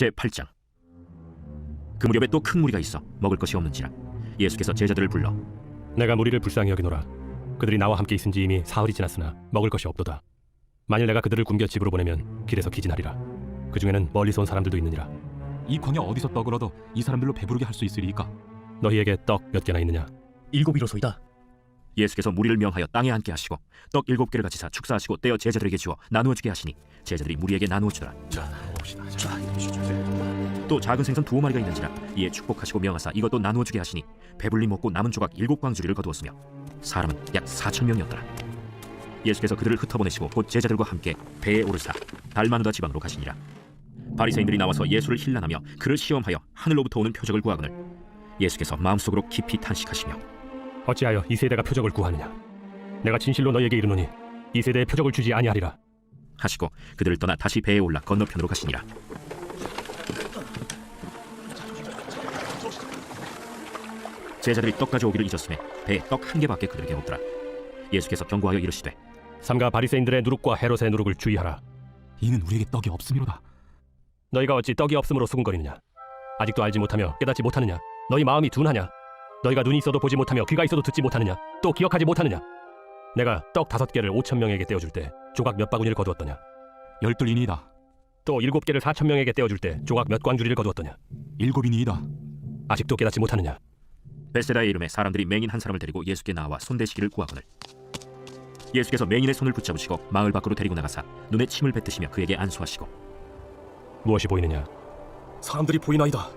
제8장. 그 무렵에 또 큰 무리가 있어 먹을 것이 없는지라 예수께서 제자들을 불러 내가 무리를 불쌍히 여기노라. 그들이 나와 함께 있은 지 이미 사흘이 지났으나 먹을 것이 없도다. 만일 내가 그들을 굶겨 집으로 보내면 길에서 기진하리라. 그 중에는 멀리서 온 사람들도 있느니라. 이 광야 어디서 떡을 얻어 이 사람들로 배부르게 할 수 있으리이까? 너희에게 떡 몇 개나 있느냐? 7이로소이다. 예수께서 무리를 명하여 땅에 앉게 하시고 떡 7개를 가지사 축사하시고 떼어 제자들에게 주어 나누어 주게 하시니 제자들이 무리에게 나누어 주더라. 또 작은 생선 2마리가 있는지라 이에 축복하시고 명하사 이것도 나누어 주게 하시니 배불리 먹고 남은 조각 7광주리를 거두었으며 사람은 약 4,000명이었더라. 예수께서 그들을 흩어보내시고 곧 제자들과 함께 배에 오르사 달마누다 지방으로 가시니라. 바리새인들이 나와서 예수를 힐난하며 그를 시험하여 하늘로부터 오는 표적을 구하거늘 예수께서 마음속으로 깊이 탄식하시며 어찌하여 이 세대가 표적을 구하느냐? 내가 진실로 너희에게 이르노니 이 세대에 표적을 주지 아니하리라. 하시고 그들을 떠나 다시 배에 올라 건너편으로 가시니라. 제자들이 떡 가져오기를 잊었음에 배에 떡 1개밖에 그들에게 없더라. 예수께서 경고하여 이르시되 삼가 바리새인들의 누룩과 헤롯의 누룩을 주의하라. 이는 우리에게 떡이 없음이로다. 너희가 어찌 떡이 없음으로 수군거리느냐? 아직도 알지 못하며 깨닫지 못하느냐? 너희 마음이 둔하냐? 너희가 눈이 있어도 보지 못하며 귀가 있어도 듣지 못하느냐? 또 기억하지 못하느냐? 내가 떡 5개를 5,000명에게 떼어줄 때 조각 몇 바구니를 거두었더냐? 12이니이다. 또 7개를 4,000명에게 떼어줄 때 조각 몇 광주리를 거두었더냐? 7이니이다. 아직도 깨닫지 못하느냐? 베세다의 이름에 사람들이 맹인 한 사람을 데리고 예수께 나와 손대시기를 구하거늘 예수께서 맹인의 손을 붙잡으시고 마을 밖으로 데리고 나가사 눈에 침을 뱉으시며 그에게 안수하시고 무엇이 보이느냐? 사람들이 보이나이다.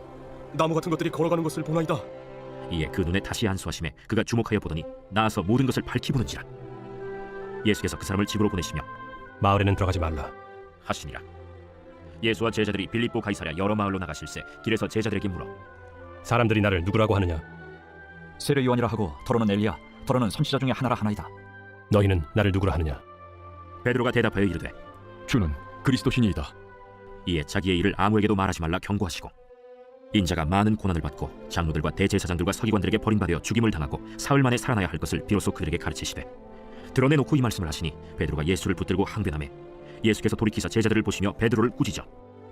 나무 같은 것들이 걸어가는 것을 보나이다. 이에 그 눈에 다시 안수하심에 그가 주목하여 보더니 나아서 모든 것을 밝히 보는지라. 예수께서 그 사람을 집으로 보내시며 마을에는 들어가지 말라 하시니라. 예수와 제자들이 빌립보 가이사랴 여러 마을로 나가실새 길에서 제자들에게 물어 사람들이 나를 누구라고 하느냐? 세례 요한이라 하고 더러는 엘리야, 더러는 선지자 중에 하나라 하나이다. 너희는 나를 누구라 하느냐? 베드로가 대답하여 이르되 주는 그리스도시니이다. 이에 자기의 일을 아무에게도 말하지 말라 경고하시고 인자가 많은 고난을 받고 장로들과 대제사장들과 서기관들에게 버림받아 죽임을 당하고 사흘 만에 살아나야 할 것을 비로소 그들에게 가르치시되 드러내놓고 이 말씀을 하시니 베드로가 예수를 붙들고 항변하매 예수께서 돌이키사 제자들을 보시며 베드로를 꾸짖어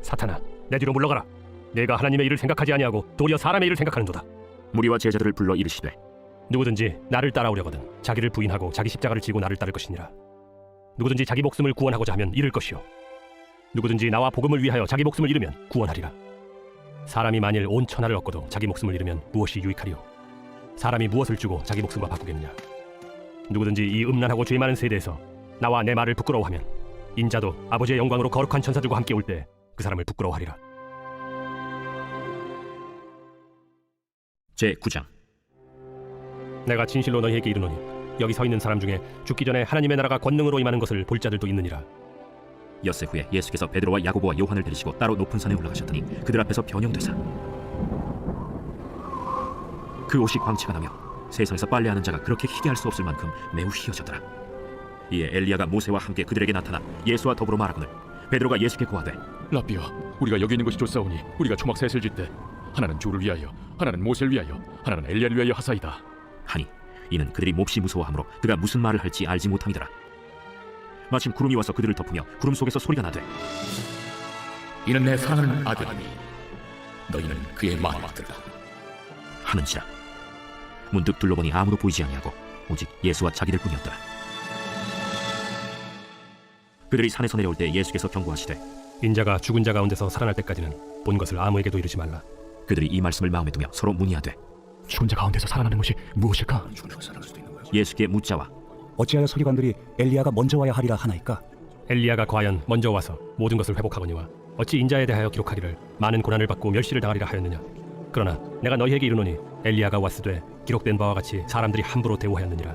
사탄아, 내 뒤로 물러가라. 내가 하나님의 일을 생각하지 아니하고 도리어 사람의 일을 생각하는도다. 무리와 제자들을 불러 이르시되 누구든지 나를 따라오려거든 자기를 부인하고 자기 십자가를 지고 나를 따를 것이니라. 누구든지 자기 목숨을 구원하고자 하면 잃을 것이요 누구든지 나와 복음을 위하여 자기 목숨을 잃으면 구원하리라. 사람이 만일 온 천하를 얻고도 자기 목숨을 잃으면 무엇이 유익하리요? 사람이 무엇을 주고 자기 목숨과 바꾸겠느냐? 누구든지 이 음란하고 죄 많은 세대에서 나와 내 말을 부끄러워하면 인자도 아버지의 영광으로 거룩한 천사들과 함께 올 때 그 사람을 부끄러워하리라. 제9장. 내가 진실로 너희에게 이르노니 여기 서 있는 사람 중에 죽기 전에 하나님의 나라가 권능으로 임하는 것을 볼 자들도 있느니라. 엿새 후에 예수께서 베드로와 야고보와 요한을 데리시고 따로 높은 산에 올라가셨더니 그들 앞에서 변형되사 그 옷이 광채가 나며 세상에서 빨래하는 자가 그렇게 희게 할 수 없을 만큼 매우 희어졌더라. 이에 엘리야가 모세와 함께 그들에게 나타나 예수와 더불어 말하거늘 베드로가 예수께 고하되 라삐여, 우리가 여기 있는 것이 좋사오니 우리가 초막 셋을 짓되 하나는 주를 위하여, 하나는 모세를 위하여, 하나는 엘리야를 위하여 하사이다. 하니 이는 그들이 몹시 무서워하므로 그가 무슨 말을 할지 알지 못함이더라. 마침 구름이 와서 그들을 덮으며 구름 속에서 소리가 나되 이는 내 사랑하는 아들이니 너희는 그의 마음을 들으라 하는지라. 문득 둘러보니 아무도 보이지 아니하고 오직 예수와 자기들뿐이었더라. 그들이 산에서 내려올 때 예수께서 경고하시되 인자가 죽은 자 가운데서 살아날 때까지는 본 것을 아무에게도 이르지 말라. 그들이 이 말씀을 마음에 두며 서로 문의하되 죽은 자 가운데서 살아나는 것이 무엇일까? 예수께 묻자와 어찌하여 서기관들이 엘리야가 먼저 와야 하리라 하나이까? 엘리야가 과연 먼저 와서 모든 것을 회복하거니와 어찌 인자에 대하여 기록하기를 많은 고난을 받고 멸시를 당하리라 하였느냐? 그러나 내가 너희에게 이르노니 엘리야가 왔으되 기록된 바와 같이 사람들이 함부로 대우하였느니라.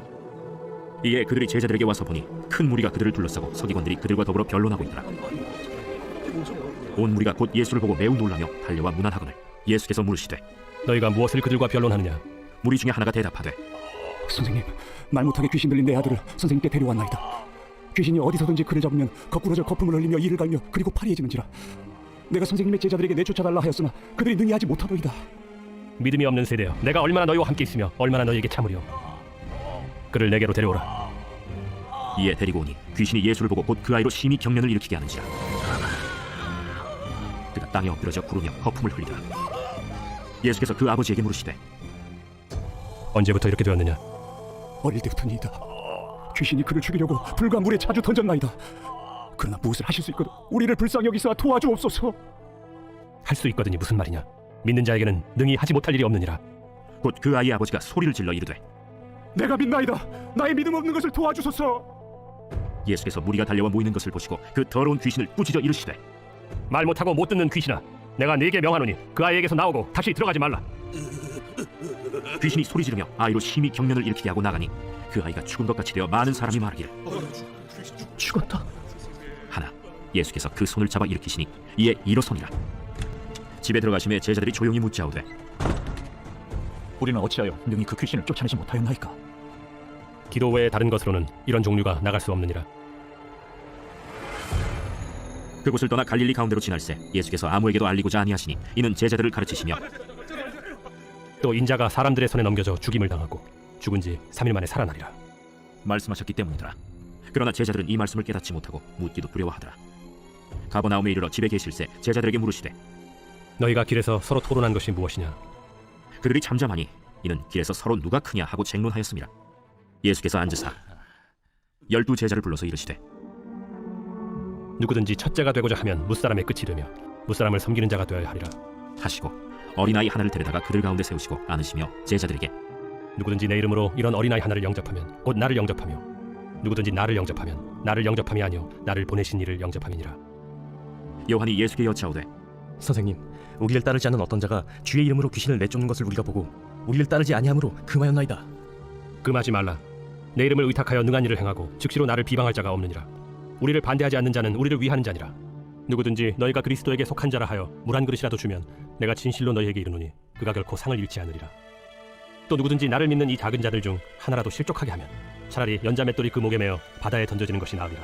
이에 그들이 제자들에게 와서 보니 큰 무리가 그들을 둘러싸고 서기관들이 그들과 더불어 변론하고 있더라. 온 무리가 곧 예수를 보고 매우 놀라며 달려와 문안하거늘 예수께서 물으시되 너희가 무엇을 그들과 변론하느냐? 무리 중에 하나가 대답하되 선생님, 말 못하게 귀신 들린 내 아들을 선생님께 데려왔나이다. 귀신이 어디서든지 그를 잡으면 거꾸러져 거품을 흘리며 이를 갈며 그리고 파리해지는지라. 내가 선생님의 제자들에게 내쫓아달라 하였으나 그들이 능히 하지 못하더이다. 믿음이 없는 세대여, 내가 얼마나 너희와 함께 있으며 얼마나 너희에게 참으리요. 그를 내게로 데려오라. 이에 데리고 오니 귀신이 예수를 보고 곧 그 아이로 심히 경련을 일으키게 하는지라. 그가 땅에 엎드러져 구르며 거품을 흘리더라. 예수께서 그 아버지에게 물으시되 언제부터 이렇게 되었느냐? 어릴 때부터니이다. 귀신이 그를 죽이려고 불과 물에 자주 던졌나이다. 그러나 무엇을 하실 수 있거든 우리를 불쌍히 여기사 도와주옵소서. 할 수 있거든이 무슨 말이냐? 믿는 자에게는 능히 하지 못할 일이 없느니라. 곧 그 아이의 아버지가 소리를 질러 이르되 내가 믿나이다. 나의 믿음 없는 것을 도와주소서. 예수께서 무리가 달려와 모이는 것을 보시고 그 더러운 귀신을 꾸짖어 이르시되 말 못하고 못 듣는 귀신아, 내가 네게 명하노니 그 아이에게서 나오고 다시 들어가지 말라. 귀신이 소리 지르며 아이로 심히 경련을 일으키게 하고 나가니 그 아이가 죽은 것 같이 되어 많은 사람이 말하기를 죽었다. 하나 예수께서 그 손을 잡아 일으키시니 이에 일어서니라. 집에 들어가심에 제자들이 조용히 묻자오되 우리는 어찌하여 능히 그 귀신을 쫓아내지 못하였나이까? 기도 외에 다른 것으로는 이런 종류가 나갈 수 없느니라. 그곳을 떠나 갈릴리 가운데로 지날새 예수께서 아무에게도 알리고자 아니하시니 이는 제자들을 가르치시며 또 인자가 사람들의 손에 넘겨져 죽임을 당하고 죽은 지 3일 만에 살아나리라. 말씀하셨기 때문이더라. 그러나 제자들은 이 말씀을 깨닫지 못하고 묻기도 두려워하더라. 가버나움에 이르러 집에 계실새 제자들에게 물으시되 너희가 길에서 서로 토론한 것이 무엇이냐? 그들이 잠잠하니 이는 길에서 서로 누가 크냐 하고 쟁론하였습니다. 예수께서 앉으사 12 제자를 불러서 이르시되 누구든지 첫째가 되고자 하면 무사람의 끝이 되며 무사람을 섬기는 자가 되어야 하리라. 하시고 어린아이 하나를 데려다가 그들 가운데 세우시고 안으시며 제자들에게 누구든지 내 이름으로 이런 어린아이 하나를 영접하면 곧 나를 영접하며 누구든지 나를 영접하면 나를 영접함이 아니요 나를 보내신 이를 영접함이니라. 요한이 예수께 여짜오되 선생님, 우리를 따르지 않는 어떤 자가 주의 이름으로 귀신을 내쫓는 것을 우리가 보고 우리를 따르지 아니하므로 금하였나이다. 금하지 말라. 내 이름을 의탁하여 능한 일을 행하고 즉시로 나를 비방할 자가 없느니라. 우리를 반대하지 않는 자는 우리를 위하는 자니라. 누구든지 너희가 그리스도에게 속한 자라 하여 물 한 그릇이라도 주면 내가 진실로 너희에게 이르노니 그가 결코 상을 잃지 않으리라. 또 누구든지 나를 믿는 이 작은 자들 중 하나라도 실족하게 하면 차라리 연자 맷돌이 그 목에 매어 바다에 던져지는 것이 나으리라.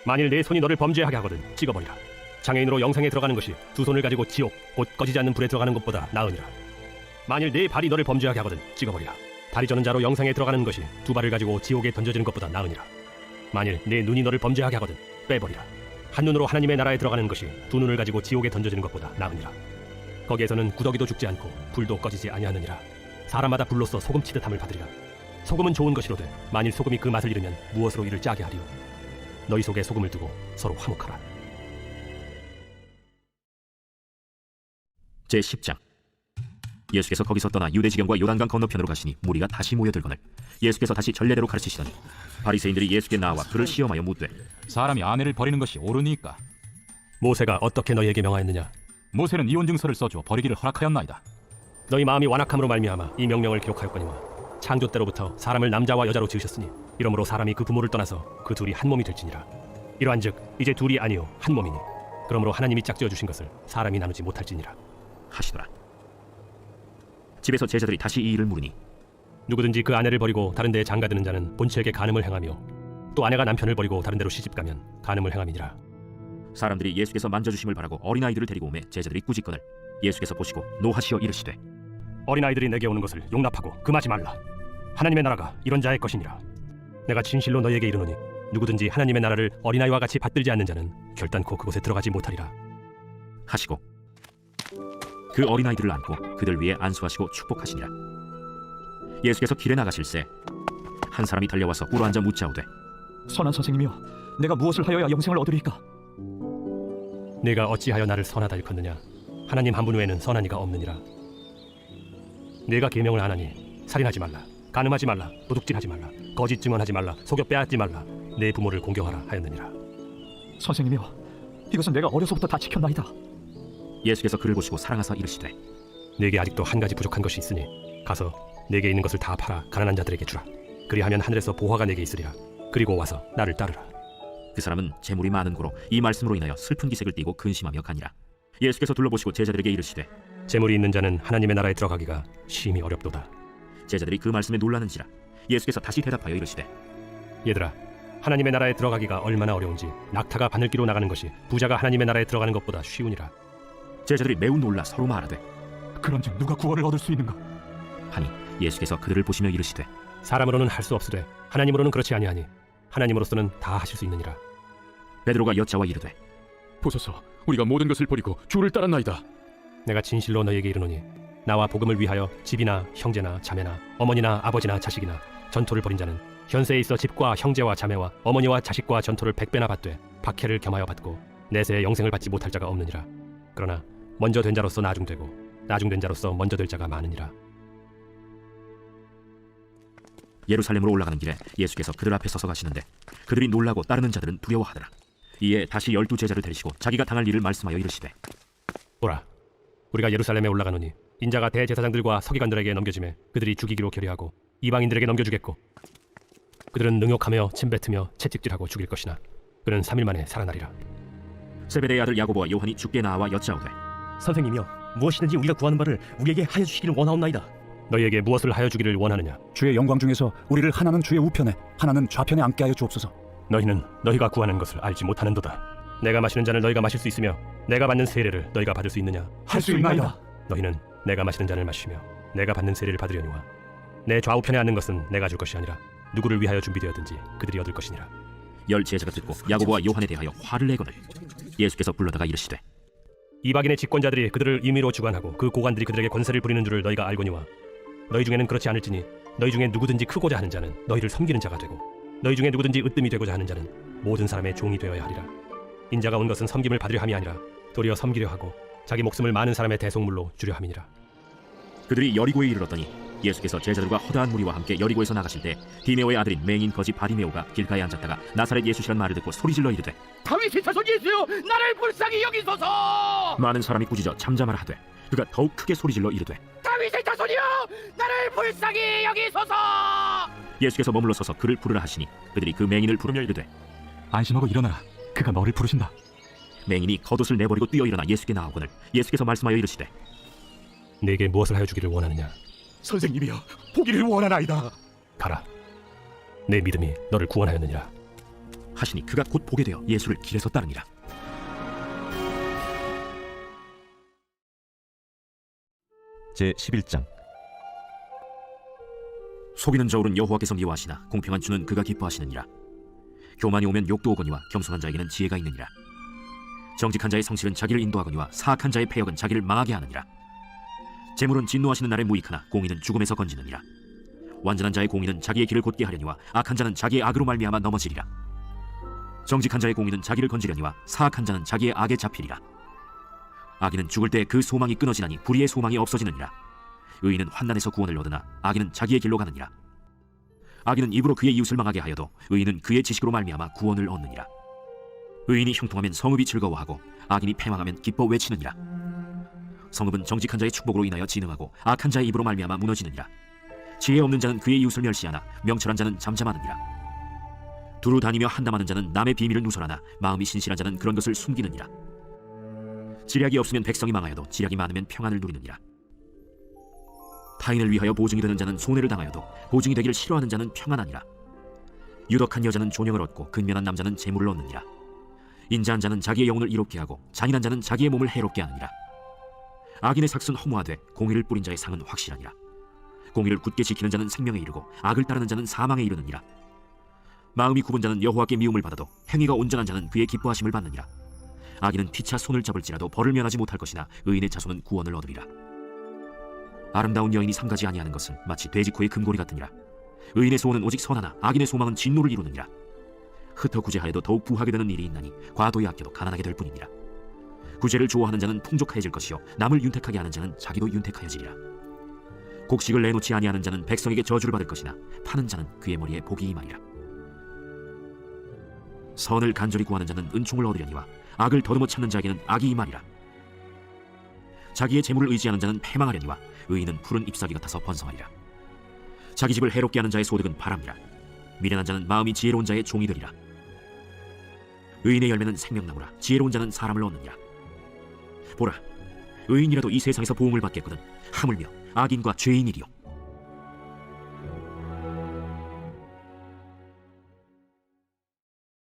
만일 내 손이 너를 범죄하게 하거든 찍어버리라. 장애인으로 영생에 들어가는 것이 두 손을 가지고 지옥 곧 꺼지지 않는 불에 들어가는 것보다 나으니라. 만일 내 발이 너를 범죄하게 하거든 찍어버리라. 다리 저는 자로 영생에 들어가는 것이 두 발을 가지고 지옥에 던져지는 것보다 나으니라. 만일 내 눈이 너를 범죄하게 하거든 빼버리라. 한 눈으로 하나님의 나라에 들어가는 것이 두 눈을 가지고 지옥에 던져지는 것보다 나으니라. 거기에서는 구더기도 죽지 않고 불도 꺼지지 아니하느니라. 사람마다 불로써 소금치듯 함을 받으리라. 소금은 좋은 것이로되 만일 소금이 그 맛을 잃으면 무엇으로 이를 짜게 하리요. 너희 속에 소금을 두고 서로 화목하라. 제10장 예수께서 거기서 떠나 유대지경과 요단강 건너편으로 가시니 무리가 다시 모여들거늘 예수께서 다시 전례대로 가르치시더니 바리새인들이 예수께 나와 그를 시험하여 묻되 사람이 아내를 버리는 것이 옳으니까? 모세가 어떻게 너희에게 명하였느냐? 모세는 이혼 증서를 써주어 버리기를 허락하였나이다. 너희 마음이 완악함으로 말미암아 이 명령을 기록하였거니와 창조 때로부터 사람을 남자와 여자로 지으셨으니 이러므로 사람이 그 부모를 떠나서 그 둘이 한 몸이 될지니라. 이러한즉 이제 둘이 아니요 한 몸이니 그러므로 하나님이 짝지어 주신 것을 사람이 나누지 못할지니라 하시더라. 집에서 제자들이 다시 이 일을 물으니 누구든지 그 아내를 버리고 다른 데에 장가드는 자는 본처에게 간음을 행하며 또 아내가 남편을 버리고 다른 데로 시집가면 간음을 행함이니라. 사람들이 예수께서 만져주심을 바라고 어린아이들을 데리고 오매 제자들이 꾸짖거늘 예수께서 보시고 노하시어 이르시되 어린아이들이 내게 오는 것을 용납하고 금하지 말라. 하나님의 나라가 이런 자의 것이니라. 내가 진실로 너희에게 이르노니 누구든지 하나님의 나라를 어린아이와 같이 받들지 않는 자는 결단코 그곳에 들어가지 못하리라 하시고 그 어린아이들을 안고 그들 위에 안수하시고 축복하시니라. 예수께서 길에 나가실새 한 사람이 달려와서 꿇어앉아 묻자오되 선한 선생님이여, 내가 무엇을 하여야 영생을 얻으리까? 내가 어찌하여 나를 선하다 일컫느냐? 하나님 한 분 외에는 선한 이가 없느니라. 내가 계명을 안 하니 살인하지 말라, 간음하지 말라, 도둑질하지 말라, 거짓 증언하지 말라, 속여 빼앗지 말라, 내 부모를 공경하라 하였느니라. 선생님이여, 이것은 내가 어려서부터 다 지켰나이다. 예수께서 그를 보시고 사랑하사 이르시되 내게 아직도 한 가지 부족한 것이 있으니 가서 내게 있는 것을 다 팔아 가난한 자들에게 주라. 그리하면 하늘에서 보화가 내게 있으리라. 그리고 와서 나를 따르라. 그 사람은 재물이 많은 고로 이 말씀으로 인하여 슬픈 기색을 띠고 근심하며 가니라. 예수께서 둘러보시고 제자들에게 이르시되 재물이 있는 자는 하나님의 나라에 들어가기가 심히 어렵도다. 제자들이 그 말씀에 놀라는지라. 예수께서 다시 대답하여 이르시되 얘들아, 하나님의 나라에 들어가기가 얼마나 어려운지 낙타가 바늘기로 나가는 것이 부자가 하나님의 나라에 들어가는 것보다 쉬우니라. 제자들이 매우 놀라 서로 말하되 그런즉 누가 구원을 얻을 수 있는가? 하니 예수께서 그들을 보시며 이르시되 사람으로는 할 수 없으되 하나님으로는 그렇지 아니하니 하나님으로서는 다 하실 수 있느니라. 베드로가 여짜와 이르되 보소서, 우리가 모든 것을 버리고 주를 따랐나이다. 내가 진실로 너희에게 이르노니 나와 복음을 위하여 집이나 형제나 자매나 어머니나 아버지나 자식이나 전토를 벌인 자는 현세에 있어 집과 형제와 자매와 어머니와 자식과 전토를 100배나 받되 박해를 겸하여 받고 내세에 영생을 받지 못할 자가 없느니라. 그러나 먼저 된 자로서 나중되고 나중된 자로서 먼저 될 자가 많으니라. 예루살렘으로 올라가는 길에 예수께서 그들 앞에 서서 가시는데 그들이 놀라고 따르는 자들은 두려워하더라. 이에 다시 12 제자를 데리시고 자기가 당할 일을 말씀하여 이르시되 보라, 우리가 예루살렘에 올라가노니 인자가 대제사장들과 서기관들에게 넘겨지매 그들이 죽이기로 결의하고 이방인들에게 넘겨주겠고 그들은 능욕하며 침뱉으며 채찍질하고 죽일 것이나 그는 3일 만에 살아나리라. 세베대의 아들 야고보와 요한이 주께 나와 여짜오되 선생님이여, 무엇이든지 우리가 구하는 바를 우리에게 하여 주시기를 원하옵나이다. 너희에게 무엇을 하여 주기를 원하느냐? 주의 영광 중에서 우리를 하나는 주의 우편에 하나는 좌편에 앉게 하여 주옵소서. 너희는 너희가 구하는 것을 알지 못하는도다. 내가 마시는 잔을 너희가 마실 수 있으며 내가 받는 세례를 너희가 받을 수 있느냐? 할 수 있나이다. 너희는 내가 마시는 잔을 마시며 내가 받는 세례를 받으려니와 내 좌우편에 앉는 것은 내가 줄 것이 아니라 누구를 위하여 준비되었든지 그들이 얻을 것이니라. 10 제자가 듣고 야고보와 요한에 대하여 화를 내거늘 예수께서 불러다가 이르시되 이방인의 집권자들이 그들을 임의로 주관하고 그 고관들이 그들에게 권세를 부리는 줄을 너희가 알거니와 너희 중에는 그렇지 않을지니 너희 중에 누구든지 크고자 하는 자는 너희를 섬기는 자가 되고 너희 중에 누구든지 으뜸이 되고자 하는 자는 모든 사람의 종이 되어야 하리라. 인자가 온 것은 섬김을 받으려 함이 아니라 도리어 섬기려 하고 자기 목숨을 많은 사람의 대속물로 주려 함이니라. 그들이 여리고에 이르렀더니 예수께서 제자들과 허다한 무리와 함께 여리고에서 나가실 때 디메오의 아들인 맹인 거지 바리메오가 길가에 앉았다가 나사렛 예수시란 말을 듣고 소리질러 이르되 다윗의 자손 예수여, 나를 불쌍히 여기소서. 많은 사람이 꾸짖어 잠잠하라 하되 그가 더욱 크게 소리질러 이르되 다윗의 자손이여, 나를 불쌍히 여기소서. 예수께서 머물러 서서 그를 부르라 하시니 그들이 그 맹인을 부르며 이르되 안심하고 일어나라. 그가 너를 부르신다. 맹인이 겉옷을 내버리고 뛰어 일어나 예수께 나오거늘 예수께서 말씀하여 이르시되 네게 무엇을 하여 주기를 원하느냐? 선생님이여, 보기를 원하나이다. 가라, 내 믿음이 너를 구원하였느니라. 하시니 그가 곧 보게 되어 예수를 길에서 따르니라. 제11장. 속이는 저울은 여호와께서 미워하시나 공평한 주는 그가 기뻐하시느니라. 교만이 오면 욕도 오거니와 겸손한 자에게는 지혜가 있느니라. 정직한 자의 성실은 자기를 인도하거니와 사악한 자의 패역은 자기를 망하게 하느니라. 재물은 진노하시는 날에 무익하나 공의는 죽음에서 건지느니라. 완전한 자의 공의는 자기의 길을 곧게 하려니와 악한 자는 자기의 악으로 말미암아 넘어지리라. 정직한 자의 공의는 자기를 건지려니와 사악한 자는 자기의 악에 잡히리라. 악인은 죽을 때 그 소망이 끊어지나니 불의의 소망이 없어지느니라. 의인은 환난에서 구원을 얻으나 악인은 자기의 길로 가느니라. 악인은 입으로 그의 이웃을 망하게 하여도 의인은 그의 지식으로 말미암아 구원을 얻느니라. 의인이 형통하면 성읍이 즐거워하고 악인이 패망하면 기뻐 외치느니라. 성읍은 정직한 자의 축복으로 인하여 진흥하고 악한 자의 입으로 말미암아 무너지느니라. 지혜 없는 자는 그의 이웃을 멸시하나 명철한 자는 잠잠하느니라. 두루 다니며 한담하는 자는 남의 비밀을 누설하나 마음이 신실한 자는 그런 것을 숨기느니라. 지략이 없으면 백성이 망하여도 지략이 많으면 평안을 누리느니라. 타인을 위하여 보증이 되는 자는 손해를 당하여도 보증이 되기를 싫어하는 자는 평안하니라. 유덕한 여자는 존영을 얻고 근면한 남자는 재물을 얻느니라. 인자한 자는 자기의 영혼을 이롭게 하고 잔인한 자는 자기의 몸을 해롭게 하느니라. 악인의 삭은 허무하되 공의를 뿌린 자의 상은 확실하니라. 공의를 굳게 지키는 자는 생명에 이르고 악을 따르는 자는 사망에 이르느니라. 마음이 굽은 자는 여호와께 미움을 받아도 행위가 온전한 자는 그의 기뻐하심을 받느니라. 악인은 피차 손을 잡을지라도 벌을 면하지 못할 것이나 의인의 자손은 구원을 얻으리라. 아름다운 여인이 삼가지 아니하는 것은 마치 돼지코의 금고리 같으니라. 의인의 소원은 오직 선하나 악인의 소망은 진노를 이루느니라. 흩어 구제하여도 더욱 부하게 되는 일이 있나니 과도히 아껴도 가난하게 될 뿐이니라. 구제를 좋아하는 자는 풍족해질 것이요 남을 윤택하게 하는 자는 자기도 윤택하여지리라. 곡식을 내놓지 아니하는 자는 백성에게 저주를 받을 것이나 파는 자는 그의 머리에 복이 임하리라. 선을 간절히 구하는 자는 은총을 얻으려니와 악을 더듬어 찾는 자에게는 악이 임하리라. 자기의 재물을 의지하는 자는 패망하려니와 의인은 푸른 잎사귀 같아서 번성하리라. 자기 집을 해롭게 하는 자의 소득은 바람이라. 미련한 자는 마음이 지혜로운 자의 종이 되리라. 의인의 열매는 생명나무라. 지혜로운 자는 사람을 얻느니라. 보라, 의인이라도 이 세상에서 보응을 받겠거든 하물며 악인과 죄인이리요